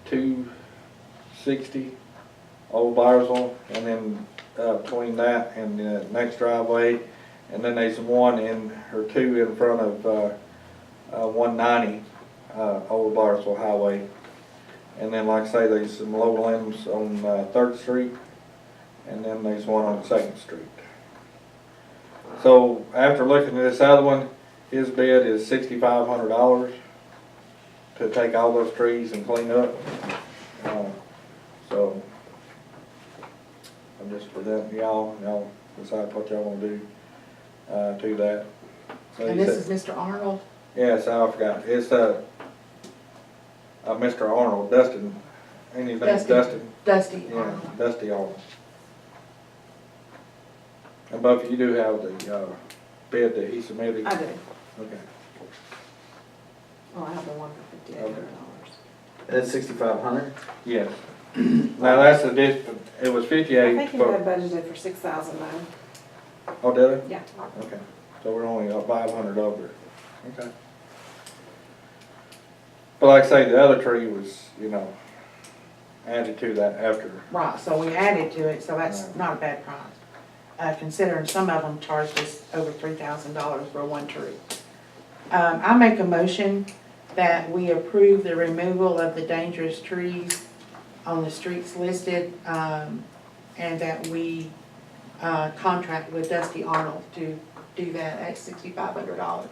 260, Old Blairsville, and then, between that and the next driveway, and then there's one or two in front of, 190, Old Blairsville Highway. And then, like I say, there's some low limbs on, 3rd Street, and then there's one on 2nd Street. So, after looking at this other one, his bid is $6,500 to take all those trees and clean up. So, I'm just presenting y'all decide what y'all wanna do, to that. So
And
he
this
said-
is Mr. Arnold.
Yes, I forgot, it's, Mr. Arnold, Dustin, ain't his name Dustin?
Dusty
Yeah,
Arnold.
Dusty Arnold. And Buffy, you do have the, bid that he submitted?
I do.
Okay.
Well, I have the one for $5,800.
That's 6,500?
Yes. Now, that's the difference, it was
I
58
think you
for,
had budgeted for 6,000 though.
oh, did it?
Yeah.
Okay, so we're only up 500 over. Okay. But like I say, the other tree was, added to that after.
Right, so we added to it, so that's
Right.
not a bad price. Considering some of them charged us over $3,000 for one tree. I make a motion that we approve the removal of the dangerous trees on the streets listed, and that we contract with Dusty Arnold to do that at $6,500.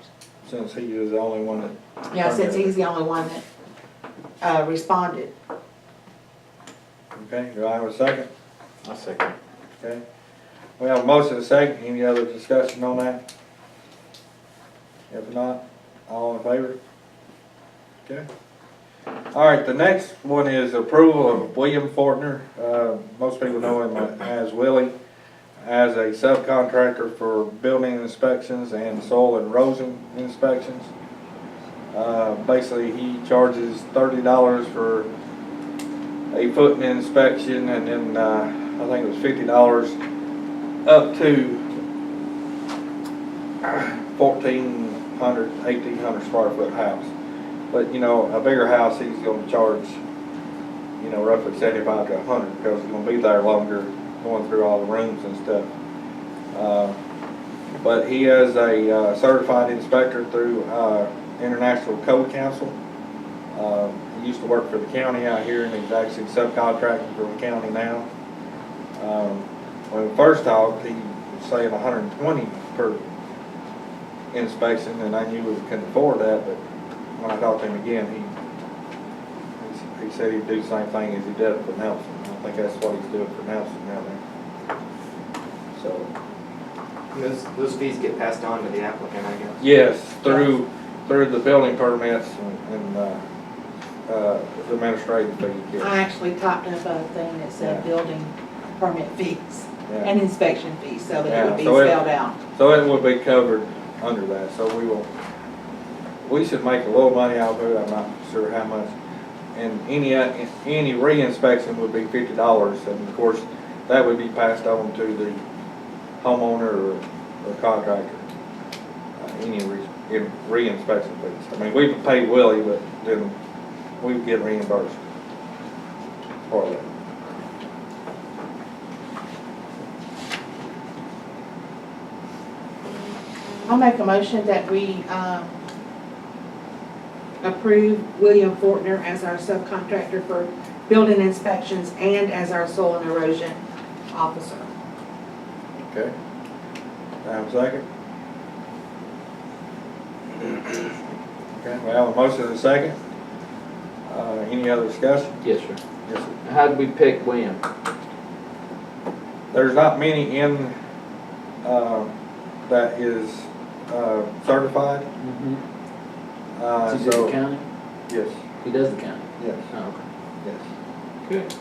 Since he is the only one that.
Yeah, since he's the only one that responded.
Okay, do I have a second?
I'll second.
Okay. We have a motion and a second. Any other discussion on that? If not, all in favor? Okay. All right, the next one is approval of William Fortner. Most people know him as Willie, as a subcontractor for building inspections and soil and erosion inspections. Basically, he charges $30 for a footing inspection, and then I think it was $50 up to 1,400, 1,800 square foot house. But a bigger house, he's going to charge, roughly 75 to 100, because he's going to be there longer, going through all the rooms and stuff. But he is a certified inspector through International Code Council. He used to work for the county out here, and he's actually subcontracting for the county now. When we first talked, he was saying 120 per inspection, and I knew we couldn't afford that, but when I talked to him again, he said he'd do the same thing as he did for Nelson. I think that's what he's doing for Nelson now. So.
Those fees get passed on to the applicant, I guess?
Yes, through the building permits and the administrative fee. Yes.
I actually typed up a thing that said
Yeah.
building permit fees
Yeah.
and inspection fees, so that it would be
Yeah, so
spelled out.
So it will be covered under that, so we should make a little money out of it, I'm not sure how much. And any re-inspection would be $50, and of course, that would be passed on to the homeowner or contractor. Any re-inspection fees. I mean, we paid Willie, but then we would get reimbursed for that.
I'll make a motion that we, approve William Fortner as our subcontractor for building inspections and as our soil and erosion officer.
Okay. Do I have a second? Okay, we have a motion and a second. Any other discussion?
Yes, sir.
Yes, sir.
How'd we pick William?
There's not many in, that is, certified.
Does he do
So,
the county?
yes,
He does the county.
yes,
Oh, okay.
yes.
Good.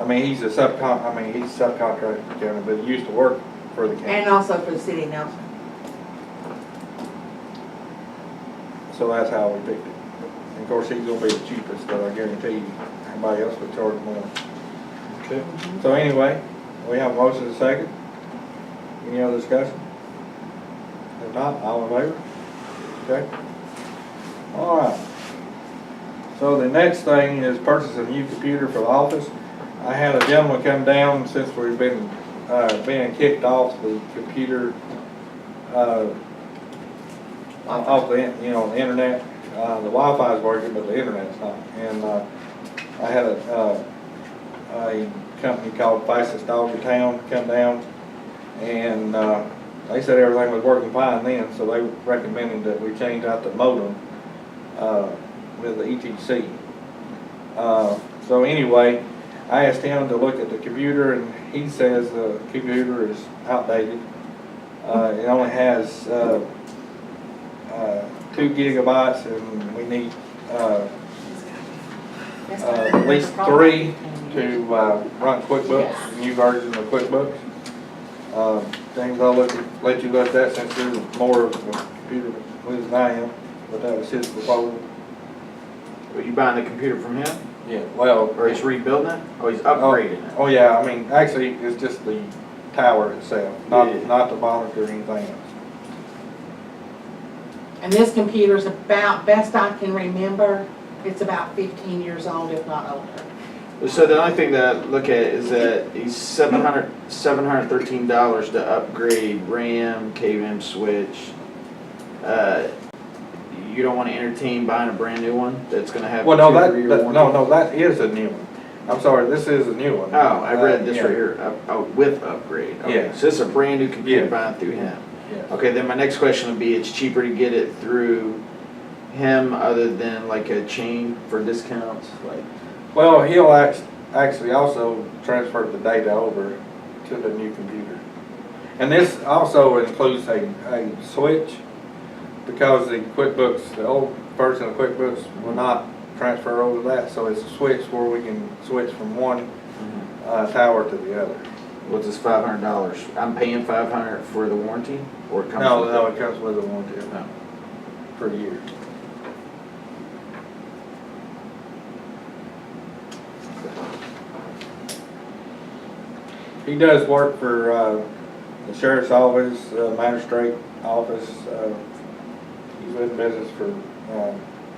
I mean, he's he's subcontractor for the county, but he used to work for the county.
And also for the city of Nelson.
So that's how we picked it. And of course, he's gonna be the cheapest, but I guarantee you, everybody else would charge more.
Okay.
So anyway, we have a motion and a second. Any other discussion? If not, all in favor? Okay. All right. So the next thing is purchase a new computer for the office. I had a gentleman come down since we've been, being kicked off the computer, off the, the internet. The Wi-Fi is working, but the internet's not. And, I had a company called Fastest Dog in Town come down, and, they said everything was working fine then, so they recommended that we change out the modem, with the ETC. So anyway, I asked him to look at the computer, and he says the computer is outdated. It only has 2 gigabytes, and we need at least 3 to run QuickBooks, the new version of QuickBooks. James, I'll let you look at that since you're more of a computer whiz than I am, but that was his proposal.
Are you buying the computer from him?
Yeah, well.
Or he's rebuilding it? Or he's upgrading it?
Oh, yeah, I mean, actually, it's just the tower itself,
Yeah.
not the monitor or anything else.
And this computer's about, best I can remember, it's about 15 years old, if not older.
So the only thing that I look at is that he's $713 to upgrade RAM, KVM switch. You don't want to entertain buying a brand new one that's going to have
Well, no,
2-3 year warranty?
no, that is a new one. I'm sorry, this is a new one.
Oh, I read this
Yeah.
right here, with upgrade. Okay,
Yeah.
so this is a brand new computer
Yeah.
buying through him.
Yes.
Okay, then my next question would be, it's cheaper to get it through him other than like a chain for discounts, like?
Well, he'll actually also transfer the data over to the new computer. And this also includes a switch, because the QuickBooks, the old version of QuickBooks will not transfer over that, so it's a switch where we can switch from one tower to the other.
What's this $500? I'm paying $500 for the warranty, or it comes
No,
with
no,
it?
it comes with a warranty
No.
for a year. He does work for the sheriff's office, magistrate office. He's been in business for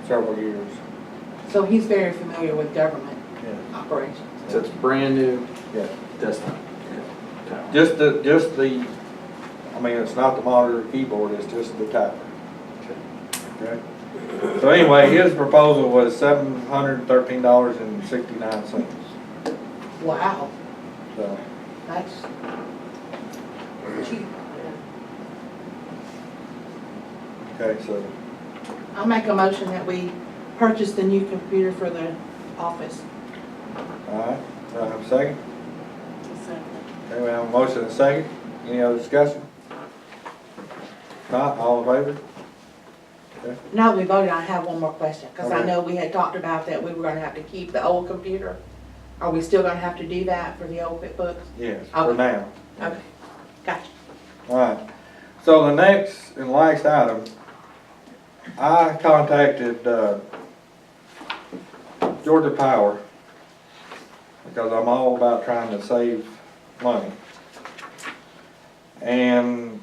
several years.
So he's very familiar with government
Yeah.
operations.
So it's brand new
Yeah.
desktop. tower.
Just the, I mean, it's not the monitor or keyboard, it's just the tower. Okay. So anyway, his proposal was $713.69.
Wow,
So,
that's cheap.
okay, so,
I'll make a motion that we purchase the new computer for the office.
all right, do I have a second? Okay, we have a motion and a second. Any other discussion? Not, all in favor? Okay.
No, we voted, I have one more question, because I
Okay.
know we had talked about that we were gonna have to keep the old computer. Are we still gonna have to do that for the old QuickBooks?
Yes, for
Okay.
now.
Okay, gotcha.
All right, so the next and last item, I contacted Georgia Power, because I'm all about trying to save money. And,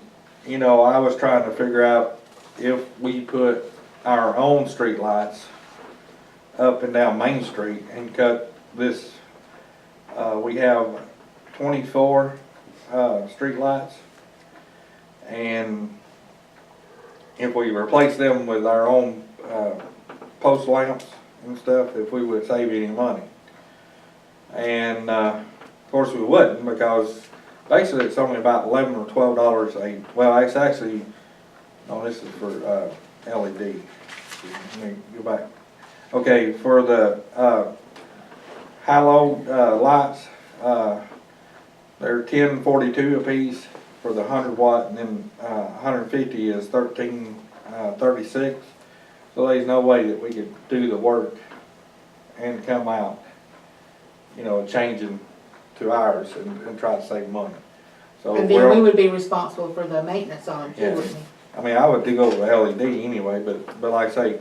I was trying to figure out if we put our own street lights up and down Main Street and cut this, we have 24 street lights. And if we replace them with our own post lamps and stuff, if we would save any money. And of course we wouldn't, because basically it's only about $11 or $12 a, well, it's actually, no, this is for LED. Let me go back. Okay, for the high-low lights, they're $10.42 a piece for the 100 watt, and then 150 is $13.36. So there's no way that we could do the work and come out, you know, changing to ours and try to save money. So
And then we would be responsible for the maintenance on them too,
Yeah.
wouldn't we?
I mean, I would do go with LED anyway, but like I say,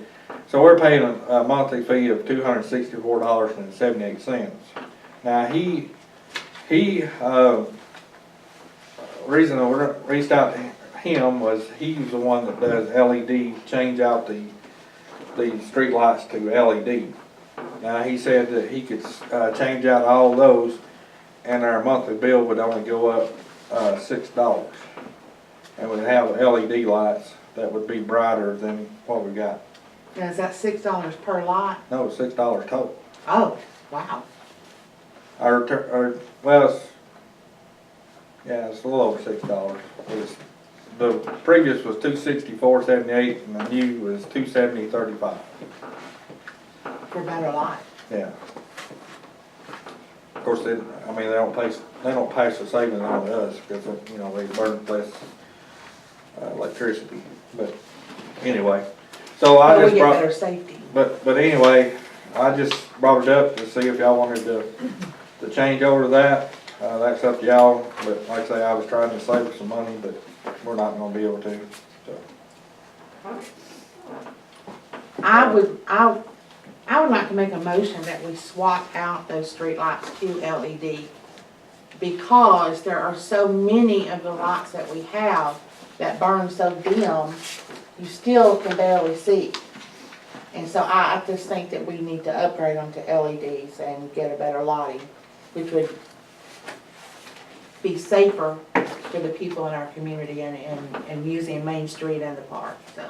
so we're paying a monthly fee of $264.78. Now reason I reached out to him was he's the one that does LED, change out the street lights to LED. Now he said that he could change out all those, and our monthly bill would only go up $6. And we'd have LED lights that would be brighter than what we got.
Now, is that $6 per lot?
No, it's $6 total.
Oh, wow.
Well, it's a little over $6. The previous was $264.78, and the new was $270.35.
For better lot.
Yeah. Of course, they don't pass the savings on to us, because, you know, they burn less electricity. But anyway, so I
But
just
we get
brought,
better safety.
but anyway, I just brought it up to see if y'all wanted to change over to that. That's up to y'all, but like I say, I was trying to save us some money, but we're not gonna be able to, so.
I would like to make a motion that we swap out those street lights to LED, because there are so many of the lights that we have that burn so dim, you still can barely see. And so I just think that we need to upgrade them to LEDs and get a better lighting, which would be safer for the people in our community and using Main Street and the park, so.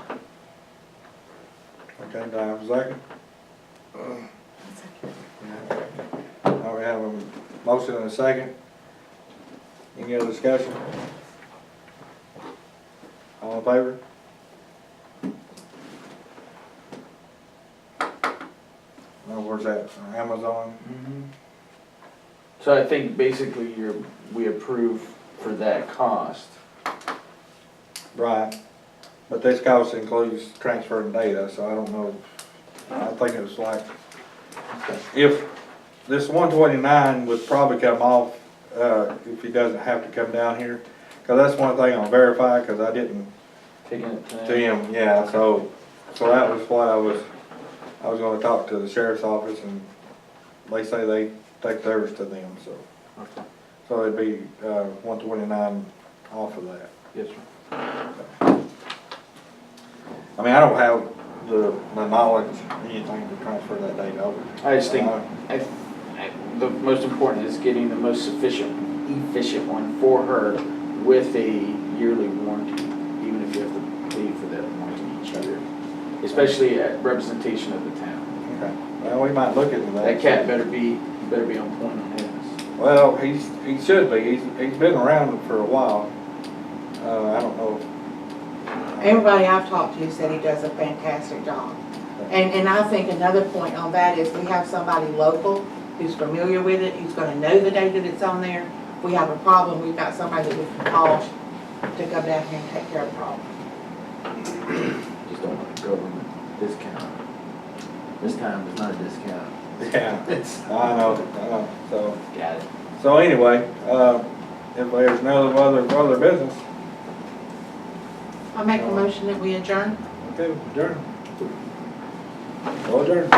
Okay, do I have a second? Now we have a motion and a second. Any other discussion? All in favor? Now, where's that, Amazon?
So I think basically we approve for that cost.
Right, but this cost includes transferring data, so I don't know, I think it was like, if this 129 would probably come off, if he doesn't have to come down here, cause that's one thing I'll verify, cause I didn't,
Taking it
to him, yeah, so that was what I was gonna talk to the sheriff's office, and they say they take theirs to them, so.
Okay.
So it'd be, 129 off of that.
Yes, sir.
I mean, I don't have the knowledge, anything to transfer that data over.
I just think, the most important is getting the most efficient one for her with a yearly warranty, even if you have to pay for that warranty each year. Especially at representation of the town.
Okay, well, we might look into that.
That cat better be on point on his.
Well, he should be, he's been around for a while. I don't know.
Everybody I've talked to said he does a fantastic job. And I think another point on that is we have somebody local who's familiar with it, who's gonna know the data that's on there. If we have a problem, we've got somebody that we can call to come down here and take care of the problem.
Just don't want a government discount. This time it's not a discount.
Yeah,
It's,
I know, so.
got it.
So anyway, if there's no other business,
I make a motion that we adjourn.
okay, adjourn. Well, adjourn.